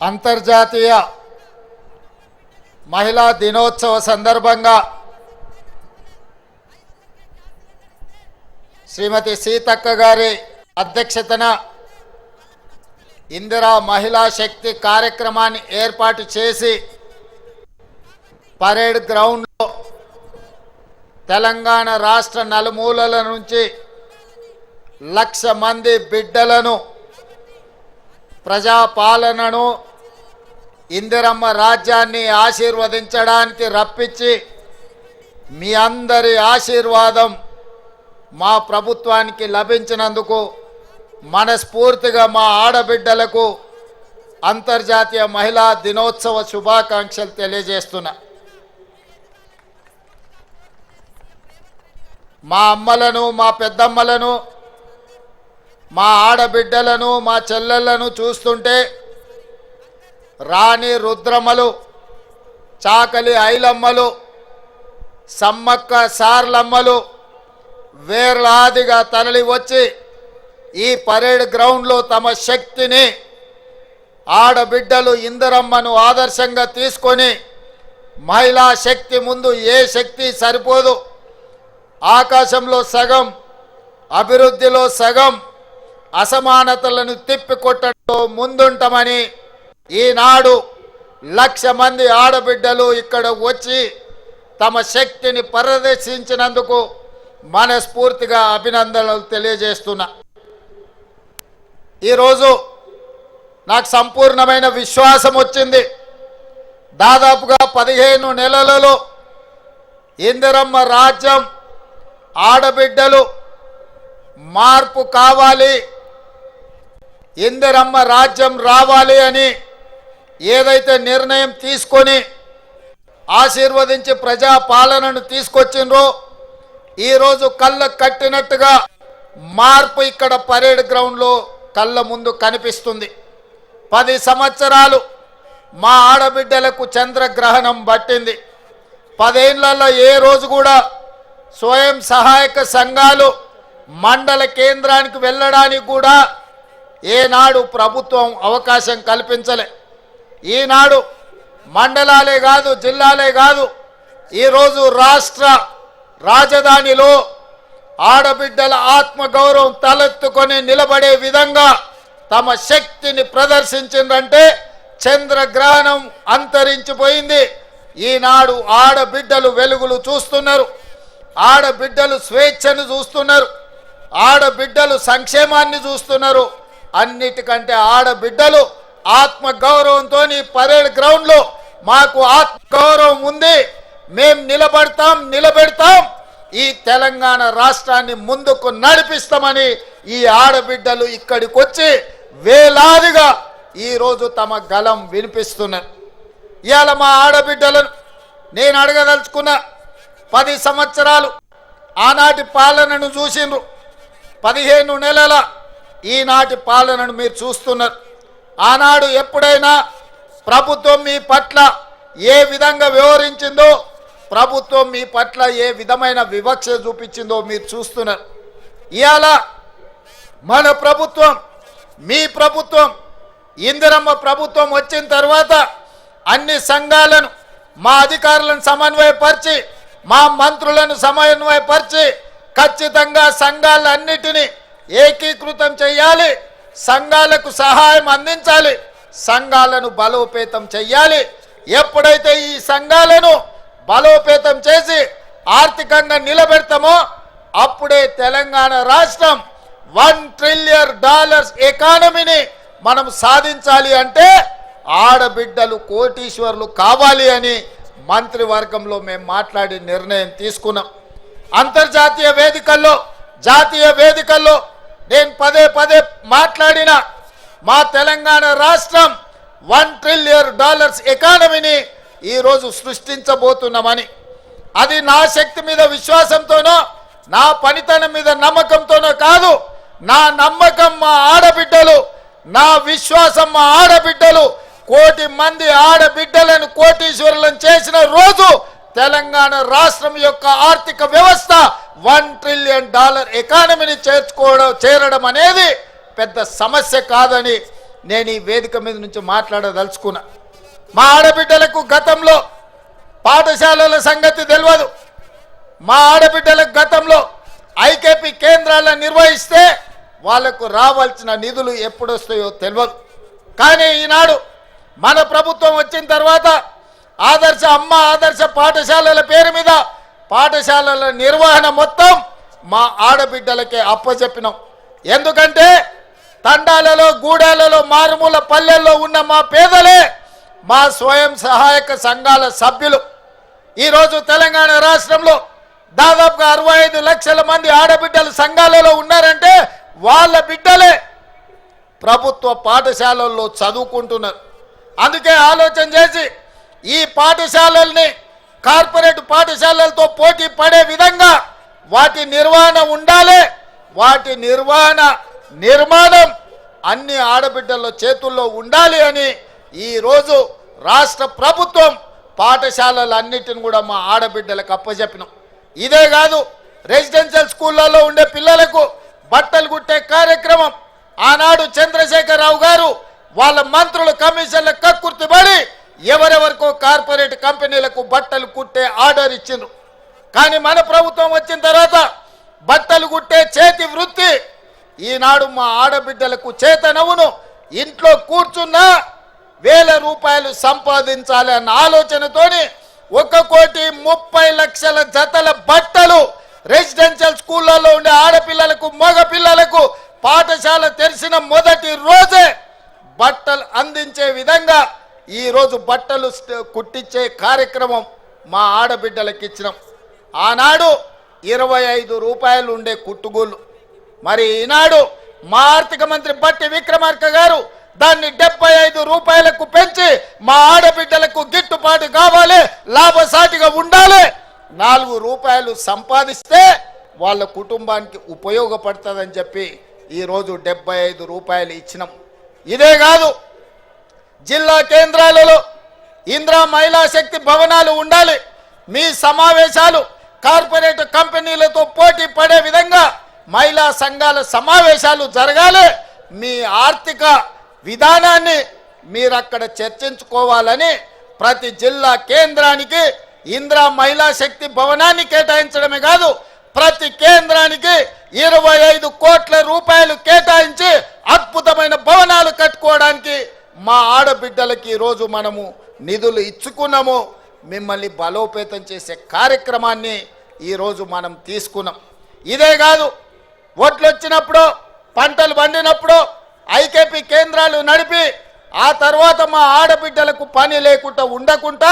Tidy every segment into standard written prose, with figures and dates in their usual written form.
అంతర్జాతీయ మహిళా దినోత్సవ సందర్భంగా శ్రీమతి సీతక్క గారి అధ్యక్షతన ఇందిరా మహిళా శక్తి కార్యక్రమాన్ని ఏర్పాటు చేసి పరేడ్ గ్రౌండ్లో తెలంగాణ రాష్ట్ర నలుమూలల నుంచి 1,00,000 మంది బిడ్డలను ప్రజాపాలనను ఇందిరమ్మ రాజ్యాన్ని ఆశీర్వదించడానికి రప్పించి మీ అందరి ఆశీర్వాదం మా ప్రభుత్వానికి లభించినందుకు మనస్ఫూర్తిగా మా ఆడబిడ్డలకు అంతర్జాతీయ మహిళా దినోత్సవ శుభాకాంక్షలు తెలియజేస్తున్నా. మా అమ్మలను, మా పెద్దమ్మలను, మా ఆడబిడ్డలను, మా చెల్లెళ్లను చూస్తుంటే రాణి రుద్రమ్మలు, చాకలి ఐలమ్మలు, సమ్మక్క సార్లమ్మలు వేర్లాదిగా తరలి వచ్చి ఈ పరేడ్ గ్రౌండ్లో తమ శక్తిని ఆడబిడ్డలు ఇందిరమ్మను ఆదర్శంగా తీసుకొని మహిళా శక్తి ముందు ఏ శక్తి సరిపోదు, ఆకాశంలో సగం, అభివృద్ధిలో సగం, అసమానతలను తిప్పికొట్టడంలో ముందుంటామని ఈనాడు 1,00,000 మంది ఆడబిడ్డలు ఇక్కడ వచ్చి తమ శక్తిని ప్రదర్శించినందుకు మనస్ఫూర్తిగా అభినందనలు తెలియజేస్తున్నా. ఈరోజు నాకు సంపూర్ణమైన విశ్వాసం వచ్చింది. దాదాపుగా 15 నెలలలో ఇందిరమ్మ రాజ్యం ఆడబిడ్డలు మార్పు కావాలి, ఇందిరమ్మ రాజ్యం రావాలి అని ఏదైతే నిర్ణయం తీసుకొని ఆశీర్వదించి ప్రజాపాలనను తీసుకొచ్చిండ్రో ఈరోజు కళ్ళ కట్టినట్టుగా మార్పు ఇక్కడ పరేడ్ గ్రౌండ్లో కళ్ళ ముందు కనిపిస్తుంది. 10 సంవత్సరాలు మా ఆడబిడ్డలకు చంద్రగ్రహణం పట్టింది. 10 ఏళ్లలో ఏ రోజు కూడా స్వయం సహాయక సంఘాలు మండల కేంద్రానికి వెళ్ళడానికి కూడా ఏనాడు ప్రభుత్వం అవకాశం కల్పించలే. ఈనాడు మండలాలే కాదు, జిల్లాలే కాదు, ఈరోజు రాష్ట్ర రాజధానిలో ఆడబిడ్డల ఆత్మగౌరవం తలెత్తుకొని నిలబడే విధంగా తమ శక్తిని ప్రదర్శించిందంటే చంద్రగ్రహణం అంతరించిపోయింది. ఈనాడు ఆడబిడ్డలు వెలుగులు చూస్తున్నారు, ఆడబిడ్డలు స్వేచ్ఛను చూస్తున్నారు, ఆడబిడ్డలు సంక్షేమాన్ని చూస్తున్నారు. అన్నిటికంటే ఆడబిడ్డలు ఆత్మగౌరవంతో పరేడ్ గ్రౌండ్లో మాకు ఆత్మగౌరవం ఉంది, మేం నిలబెడతాం, ఈ తెలంగాణ రాష్ట్రాన్ని ముందుకు నడిపిస్తామని ఈ ఆడబిడ్డలు ఇక్కడికి వచ్చి వేలాదిగా ఈరోజు తమ గలం వినిపిస్తున్నారు. ఇవాళ మా ఆడబిడ్డలను నేను అడగదలుచుకున్న 10 సంవత్సరాలు ఆనాటి పాలనను చూసిండ్రు, 15 నెలల ఈనాటి పాలనను మీరు చూస్తున్నారు. ఆనాడు ఎప్పుడైనా ప్రభుత్వం మీ పట్ల ఏ విధంగా వ్యవహరించిందో, ప్రభుత్వం మీ పట్ల ఏ విధమైన వివక్ష చూపించిందో మీరు చూస్తున్నారు. ఇవాళ మన ప్రభుత్వం, మీ ప్రభుత్వం, ఇందిరమ్మ ప్రభుత్వం వచ్చిన తర్వాత అన్ని సంఘాలను, మా అధికారులను సమన్వయపరిచి, మా మంత్రులను సమన్వయపరిచి ఖచ్చితంగా సంఘాలన్నిటినీ ఏకీకృతం చేయాలి, సంఘాలకు సహాయం అందించాలి, సంఘాలను బలోపేతం చేయాలి. ఎప్పుడైతే ఈ సంఘాలను బలోపేతం చేసి ఆర్థికంగా నిలబెడతామో అప్పుడే తెలంగాణ రాష్ట్రం $1 ట్రిలియన్ ఎకానమీని మనం సాధించాలి. అంటే ఆడబిడ్డలు కోటీశ్వర్లు కావాలి అని మంత్రివర్గంలో మేము మాట్లాడి నిర్ణయం తీసుకున్నాం. అంతర్జాతీయ వేదికల్లో, జాతీయ వేదికల్లో నేను పదే మాట్లాడిన మా తెలంగాణ రాష్ట్రం $1 ట్రిలియన్ ఎకానమీని ఈరోజు సృష్టించబోతున్నామని. అది నా శక్తి మీద విశ్వాసంతోనో, నా పనితనం మీద నమ్మకంతోనో కాదు. నా నమ్మకం మా ఆడబిడ్డలు, నా విశ్వాసం మా ఆడబిడ్డలు. 1,00,000 మంది ఆడబిడ్డలను కోటీశ్వరులను చేసిన రోజు తెలంగాణ రాష్ట్రం యొక్క ఆర్థిక వ్యవస్థ $1 ట్రిలియన్ ఎకానమీని చేరడం అనేది పెద్ద సమస్య కాదని నేను ఈ వేదిక మీద నుంచి మాట్లాడదలుచుకున్నా. మా ఆడబిడ్డలకు గతంలో పాఠశాలల సంగతి తెలియదు. మా ఆడబిడ్డలకు గతంలో ఐకేపీ కేంద్రాలను నిర్వహిస్తే వాళ్లకు రావాల్సిన నిధులు ఎప్పుడొస్తాయో తెలియదు. కానీ ఈనాడు మన ప్రభుత్వం వచ్చిన తర్వాత ఆదర్శ పాఠశాలల పేరు మీద పాఠశాలల నిర్వహణ మొత్తం మా ఆడబిడ్డలకే అప్పచెప్పినాం. ఎందుకంటే తండాలలో, గూడాలలో, మారుమూల పల్లెల్లో ఉన్న మా పేదలే మా స్వయం సహాయక సంఘాల సభ్యులు. ఈరోజు తెలంగాణ రాష్ట్రంలో దాదాపుగా 65 లక్షల మంది ఆడబిడ్డలు సంఘాలలో ఉన్నారంటే వాళ్ళ బిడ్డలే ప్రభుత్వ పాఠశాలల్లో చదువుకుంటున్నారు. అందుకే ఆలోచన చేసి ఈ పాఠశాలల్ని కార్పొరేట్ పాఠశాలలతో పోటీ పడే విధంగా వాటి నిర్వహణ ఉండాలి. వాటి నిర్మాణం అన్ని ఆడబిడ్డల చేతుల్లో ఉండాలి అని ఈరోజు రాష్ట్ర ప్రభుత్వం పాఠశాలలన్నిటిని కూడా మా ఆడబిడ్డలకు అప్పచెప్పినాం. ఇదే కాదు, రెసిడెన్షియల్ స్కూళ్ళల్లో ఉండే పిల్లలకు బట్టలు కుట్టే కార్యక్రమం ఆనాడు చంద్రశేఖరరావు గారు వాళ్ళ మంత్రుల కమిషన్ల కక్కుర్తిపడి ఎవరెవరికో కార్పొరేట్ కంపెనీలకు బట్టలు కుట్టే ఆర్డర్ ఇచ్చిండ్రు. కానీ మన ప్రభుత్వం వచ్చిన తర్వాత బట్టలు కుట్టే చేతి వృత్తి ఈనాడు మా ఆడబిడ్డలకు చేతనవును. ఇంట్లో కూర్చున్నా 1000 రూపాయలు సంపాదించాలి అన్న ఆలోచనతోని 1,30,00,000 జతల బట్టలు రెసిడెన్షియల్ స్కూళ్ళలో ఉండే ఆడపిల్లలకు, మగ పిల్లలకు పాఠశాల తెరిచిన మొదటి రోజే బట్టలు అందించే విధంగా ఈరోజు బట్టలు కుట్టించే కార్యక్రమం మా ఆడబిడ్డలకు ఇచ్చినాం. ఆనాడు 25 రూపాయలు ఉండే కుట్టుగోళ్ళు, మరి ఈనాడు మా ఆర్థిక మంత్రి బట్టి విక్రమార్క గారు దాన్ని 75 రూపాయలకు పెంచి మా ఆడబిడ్డలకు గిట్టుబాటు కావాలి, లాభసాటిగా ఉండాలి. 4 రూపాయలు సంపాదిస్తే వాళ్ళ కుటుంబానికి ఉపయోగపడుతుందని చెప్పి ఈరోజు 75 రూపాయలు ఇచ్చినాం. ఇదే కాదు, జిల్లా కేంద్రాలలో ఇందిరా మహిళా శక్తి భవనాలు ఉండాలి. మీ సమావేశాలు కార్పొరేట్ కంపెనీలతో పోటీ పడే విధంగా మహిళా సంఘాల సమావేశాలు జరగాలి. మీ ఆర్థిక విధానాన్ని మీరు అక్కడ చర్చించుకోవాలని ప్రతి జిల్లా కేంద్రానికి ఇందిరా మహిళా శక్తి భవనాన్ని కేటాయించడమే కాదు, ప్రతి కేంద్రానికి 25 కోట్ల రూపాయలు కేటాయించి అద్భుతమైన భవనాలు కట్టుకోవడానికి మా ఆడబిడ్డలకి ఈరోజు మనము నిధులు ఇచ్చుకున్నాము. మిమ్మల్ని బలోపేతం చేసే కార్యక్రమాన్ని ఈరోజు మనం తీసుకున్నాం. ఇదే కాదు, ఓట్లు వచ్చినప్పుడు, పంటలు పండినప్పుడు ఐకేపీ కేంద్రాలు నడిపి ఆ తర్వాత మా ఆడబిడ్డలకు పని లేకుండా ఉండకుండా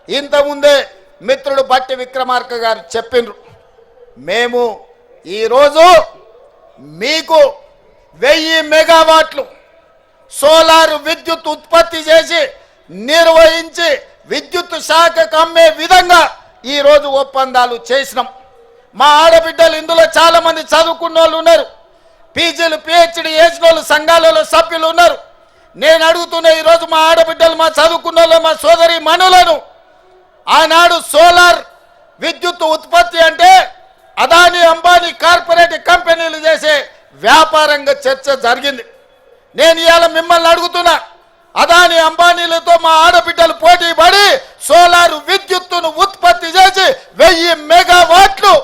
ఇంతకుముందే మిత్రుడు బట్టి విక్రమార్క గారు చెప్పిండ్రు, మేము ఈరోజు మీకు 1000 మెగావాట్లు సోలార్ విద్యుత్ ఉత్పత్తి చేసి నిర్వహించి విద్యుత్ శాఖకు అమ్మే విధంగా ఈరోజు ఒప్పందాలు చేసినాం. మా ఆడబిడ్డలు ఇందులో చాలా మంది చదువుకున్న వాళ్ళు ఉన్నారు, పీజీలు పిహెచ్డి చేసిన వాళ్ళు సంఘాలలో సభ్యులు ఉన్నారు. నేను అడుగుతున్న ఈరోజు మా ఆడబిడ్డలు, మా చదువుకున్న వాళ్ళు, మా సోదరి మనులను ఆనాడు సోలార్ విద్యుత్ ఉత్పత్తి అంటే అదానీ అంబానీ కార్పొరేట్ కంపెనీలు చేసే వ్యాపారంగా చర్చ జరిగింది. నేను ఇవాళ మిమ్మల్ని అడుగుతున్నా, అదానీ అంబానీలతో మా ఆడబిడ్డలు పోటీ పడి సోలార్ విద్యుత్తును ఉత్పత్తి చేసి 1000 మెగావాట్లు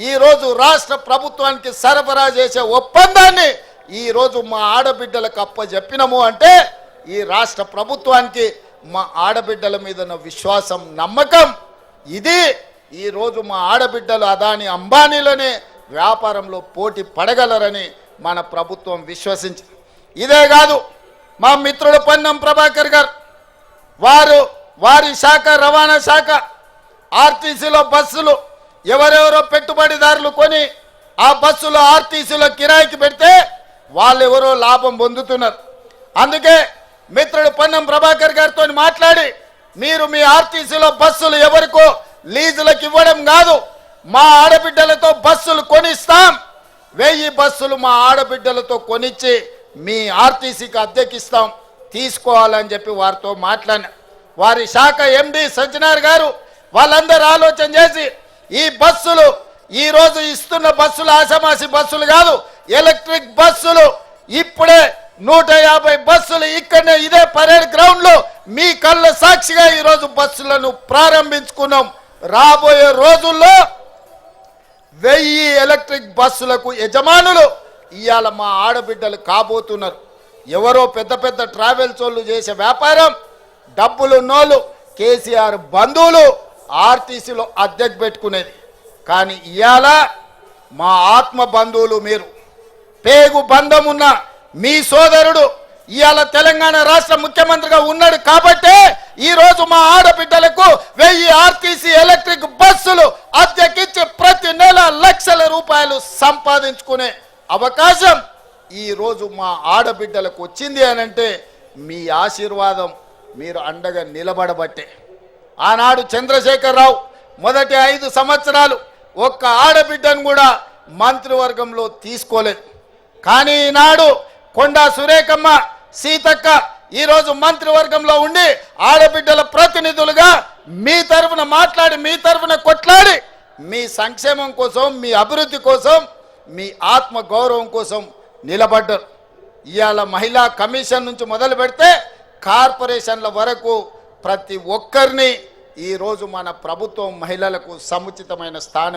ఈరోజు రాష్ట్ర ప్రభుత్వానికి సరఫరా చేసే ఒప్పందాన్ని ఈరోజు మా ఆడబిడ్డలకు అప్పచెప్పినము అంటే ఈ రాష్ట్ర ప్రభుత్వానికి మా ఆడబిడ్డల మీద ఉన్న విశ్వాసం, నమ్మకం. ఇది ఈరోజు మా ఆడబిడ్డలు అదానీ అంబానీలనే వ్యాపారంలో పోటీ పడగలరని మన ప్రభుత్వం విశ్వసించింది. ఇదే కాదు, మా మిత్రుడు పొన్నం ప్రభాకర్ గారు వారి శాఖ, రవాణా శాఖ, ఆర్టీసీలో బస్సులు ఎవరెవరో పెట్టుబడిదారులు కొని ఆ బస్సులో ఆర్టీసీలో కిరాయికి పెడితే వాళ్ళెవరో లాభం పొందుతున్నారు. అందుకే మిత్రుడు పొన్నం ప్రభాకర్ గారితో మాట్లాడి, మీరు మీ ఆర్టీసీలో బస్సులు ఎవరికో లీజులకు ఇవ్వడం కాదు, మా ఆడబిడ్డలతో బస్సులు కొనిస్తాం, 1000 బస్సులు మా ఆడబిడ్డలతో కొనిచ్చి మీ ఆర్టీసీకి అద్దెకిస్తాం, తీసుకోవాలని చెప్పి వారితో మాట్లాడిన వారి శాఖ ఎండి సజ్జనార్ గారు వాళ్ళందరూ ఆలోచన చేసి ఈ బస్సులు ఈరోజు ఇస్తున్న బస్సులు ఆషామాషి బస్సులు కాదు, ఎలక్ట్రిక్ బస్సులు ఇప్పుడే 150 బస్సులు ఇక్కడనే ఇదే పరేడ్ గ్రౌండ్ లో మీ కళ్ళ సాక్షిగా ఈరోజు బస్సులను ప్రారంభించుకున్నాం. రాబోయే రోజుల్లో 1000 ఎలక్ట్రిక్ బస్సులకు యజమానులు ఇవాళ మా ఆడబిడ్డలు కాబోతున్నారు. ఎవరో పెద్ద పెద్ద ట్రావెల్స్ వాళ్ళు చేసే వ్యాపారం, డబ్బులు నోళ్ళు, కేసీఆర్ బంధువులు ఆర్టీసీలో అద్దెకు పెట్టుకునేది. కానీ ఇవాళ మా ఆత్మ బంధువులు మీరు, పేగు బంధం ఉన్న మీ సోదరుడు ఇవాళ తెలంగాణ రాష్ట్ర ముఖ్యమంత్రిగా ఉన్నాడు కాబట్టే ఈరోజు మా ఆడబిడ్డలకు 1000 ఆర్టీసీ ఎలక్ట్రిక్ బస్సులు అద్దెకిచ్చి ప్రతి నెల లక్షల రూపాయలు సంపాదించుకునే అవకాశం ఈరోజు మా ఆడబిడ్డలకు వచ్చింది అనంటే మీ ఆశీర్వాదం, మీరు అండగా నిలబడబట్టే. ఆనాడు చంద్రశేఖరరావు మొదటి 5 సంవత్సరాలు ఒక్క ఆడబిడ్డను కూడా మంత్రివర్గంలో తీసుకోలేదు. కానీ ఈనాడు కొండా సురేఖమ్మ, సీతక్క ఈరోజు మంత్రివర్గంలో ఉండి ఆడబిడ్డల ప్రతినిధులుగా మీ తరఫున మాట్లాడి, మీ తరఫున కొట్లాడి, మీ సంక్షేమం కోసం, మీ అభివృద్ధి కోసం, మీ ఆత్మ గౌరవం కోసం నిలబడ్డారు. ఇవాళ మహిళా కమిషన్ నుంచి మొదలు పెడితే కార్పొరేషన్ల వరకు ప్రతి ఒక్కరిని ఈరోజు మన ప్రభుత్వం మహిళలకు సముచితమైన స్థానం